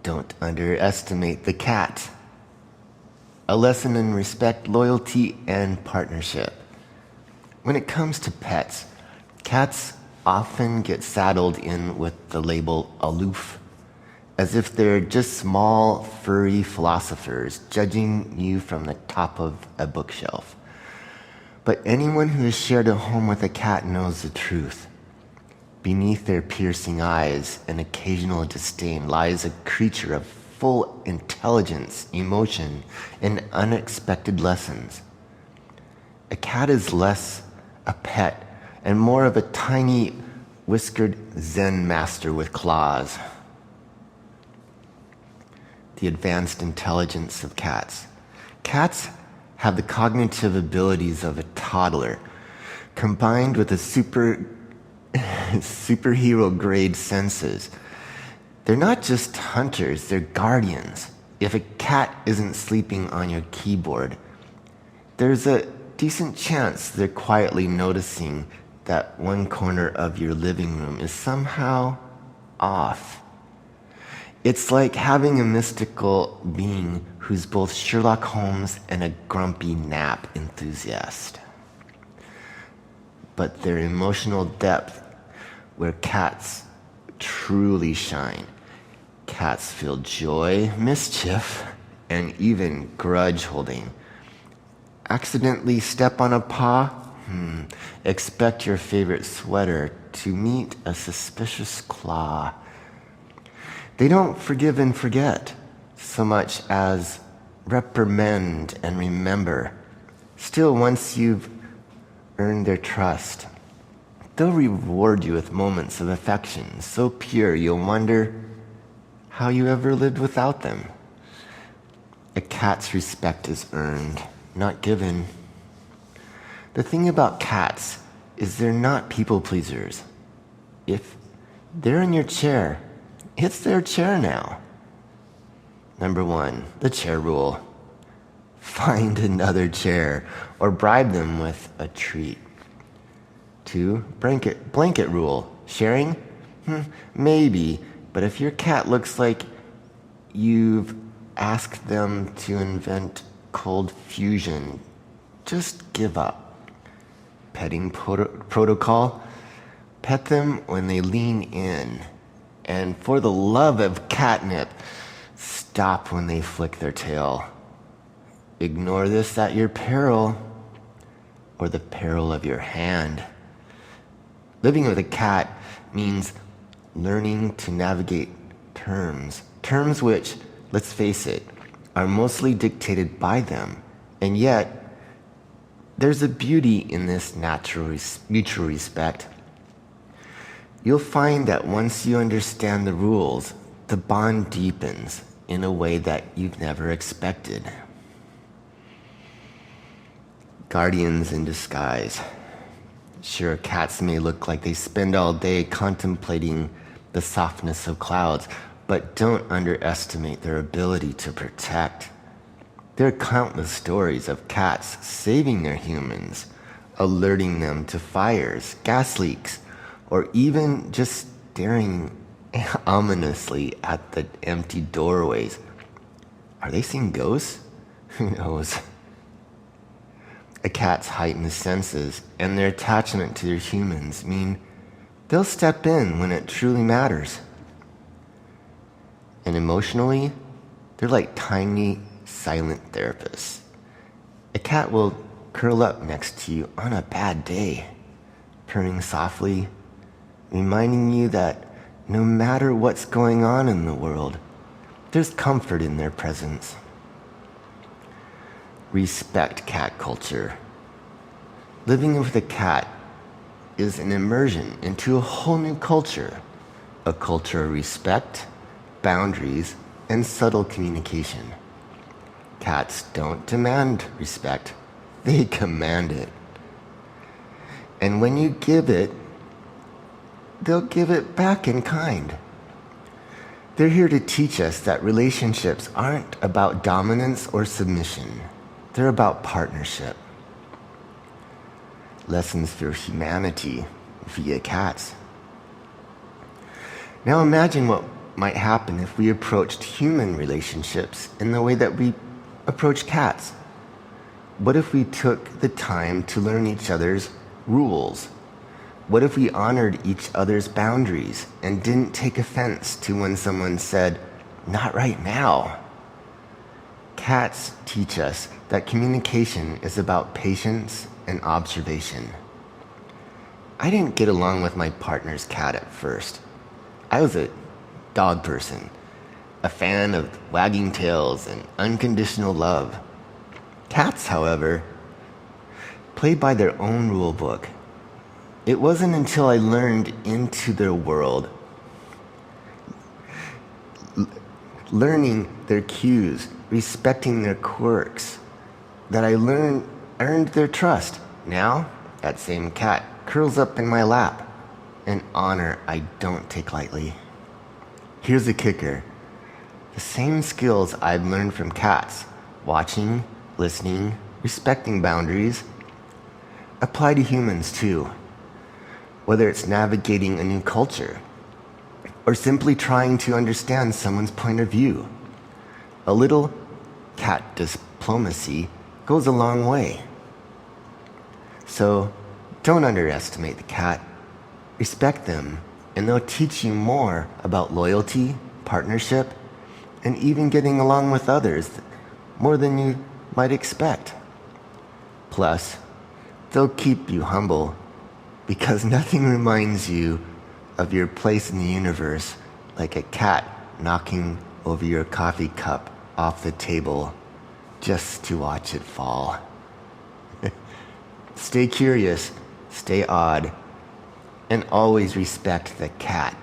Don't underestimate the cat. A lesson in respect, loyalty, and partnership. When it comes to pets, cats often get saddled in with the label aloof, as if they're just small, furry philosophers judging you from the top of a bookshelf. But anyone who has shared a home with a cat knows the truth. Beneath their piercing eyes and occasional disdain lies a creature of full intelligence, emotion, and unexpected lessons. A cat is less a pet and more of a tiny, whiskered Zen master with claws. The advanced intelligence of cats. Cats have the cognitive abilities of a toddler, combined with a superhero grade senses. They're not just hunters, they're guardians. If a cat isn't sleeping on your keyboard, there's a decent chance they're quietly noticing that one corner of your living room is somehow off. It's like having a mystical being who's both Sherlock Holmes and a grumpy nap enthusiast. But their emotional depth, where cats truly shine. Cats feel joy, mischief, and even grudge holding. Accidentally step on a paw? Expect your favorite sweater to meet a suspicious claw. They don't forgive and forget so much as reprimand and remember. Still, once you've earned their trust, they'll reward you with moments of affection so pure you'll wonder how you ever lived without them. A cat's respect is earned, not given. The thing about cats is they're not people pleasers. If they're in your chair, it's their chair now. Number 1, the chair rule. Find another chair or bribe them with a treat. 2, blanket rule. Sharing? Maybe, but if your cat looks like you've asked them to invent cold fusion, just give up. Petting protocol? Pet them when they lean in. And for the love of catnip, stop when they flick their tail. Ignore this at your peril, or the peril of your hand. Living with a cat means learning to navigate terms which, let's face it, are mostly dictated by them. And yet, there's a beauty in this natural mutual respect. You'll find that once you understand the rules, the bond deepens in a way that you've never expected. Guardians in disguise. Sure, cats may look like they spend all day contemplating the softness of clouds, but don't underestimate their ability to protect. There are countless stories of cats saving their humans, alerting them to fires, gas leaks, or even just staring ominously at the empty doorways. Are they seeing ghosts? Who knows? A cat's heightened senses and their attachment to their humans mean they'll step in when it truly matters. And emotionally, they're like tiny, silent therapists. A cat will curl up next to you on a bad day, purring softly, reminding you that no matter what's going on in the world, there's comfort in their presence. Respect cat culture. Living with a cat is an immersion into a whole new culture, a culture of respect, boundaries, and subtle communication. Cats don't demand respect, they command it. And when you give it, they'll give it back in kind. They're here to teach us that relationships aren't about dominance or submission. They're about partnership. Lessons for humanity via cats. Now imagine what might happen if we approached human relationships in the way that we approach cats? What if we took the time to learn each other's rules? What if we honored each other's boundaries and didn't take offense to when someone said, "Not right now"? Cats teach us that communication is about patience and observation. I didn't get along with my partner's cat at first. I was a dog person, a fan of wagging tails and unconditional love. Cats, however, play by their own rule book. It wasn't until I learned into their world, learning their cues, respecting their quirks, that I earned their trust. Now, that same cat curls up in my lap, an honor I don't take lightly. Here's the kicker. The same skills I've learned from cats, watching, listening, respecting boundaries, apply to humans too. Whether it's navigating a new culture or simply trying to understand someone's point of view, a little cat diplomacy goes a long way. So don't underestimate the cat. Respect them, and they'll teach you more about loyalty, partnership, and even getting along with others more than you might expect. Plus, they'll keep you humble because nothing reminds you of your place in the universe like a cat knocking over your coffee cup off the table just to watch it fall. Stay curious, stay odd, and always respect the cat.